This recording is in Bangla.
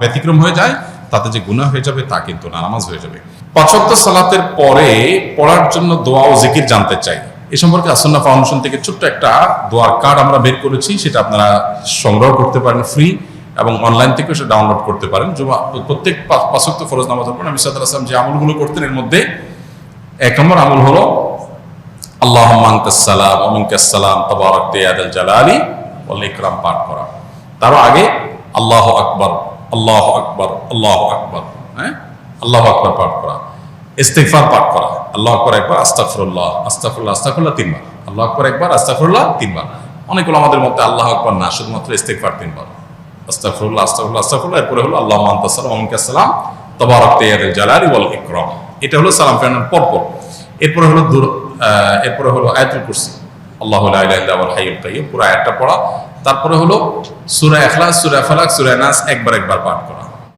ব্যতিক্রম হয়ে যায়, তাতে যে গুনাহ হয়ে যাবে তা কিন্তু না, নামাজ হয়ে যাবে। 5 ওয়াক্ত সালাতের পরে পড়ার জন্য দোয়া ও জিকির জানতে চাই। এ সম্পর্কে আসন্নাহ ফাউন্ডেশন থেকে ছোট্ট একটা দোয়ার কার্ড আমরা বের করেছি, সেটা আপনারা সংগ্রহ করতে পারেন ফ্রি, এবং অনলাইন থেকেও সেটা ডাউনলোড করতে পারেন। প্রত্যেক 5 ওয়াক্ত ফরজ নামাজের পর নবী সাল্লাল্লাহু আলাইহি ওয়াসাল্লাম যে আমলগুলো করতেন, এর মধ্যে 1 নম্বর আমল হলো আল্লাহুম্মা আনতাস সালাম ওয়া মিনকাস সালাম তাবারাকতা ইয়া যাল জালালি ওয়াল ইকরাম পাঠ করা। তারও আগে আল্লাহু আকবার, আল্লাহু আকবার, আল্লাহু আকবার, হ্যাঁ, আল্লাহু আকবার পাঠ করা। ইস্তিগফার পাঠ করা, আল্লাহু আকবার একবার, আস্তাগফিরুল্লাহ, আস্তাগফিরুল্লাহ, আস্তাগফিরুল্লাহ 3 বার, আল্লাহু আকবার একবার, আস্তাগফিরুল্লাহ 3 বার। অনেকগুলো আমাদের মধ্যে আল্লাহু আকবার না, শুধুমাত্র ইস্তিগফার 3 বার, আস্তাগফিরুল্লাহ, আস্তাগফিরুল্লাহ, আস্তাগফিরুল্লাহ, এরপরে হলো আল্লাহুম্মা আনতাস সালাম ওয়া মিনকাস সালাম তাবারাকতা ইয়া যাল জালালি ওয়াল ইকরাম। এটা হলো সালাম ফেরানোর পরপর। এরপরে হলো আয়াতুল কুরসি, আল্লাহু লা ইলাহা ইল্লা হুয়াল হাইয়ুল কাইয়্যুম, পুরো আয়াতটা পড়া। তারপরে হলো সূরা ইখলাস, সূরা ফালাক, সূরা নাস একবার পাঠ করা।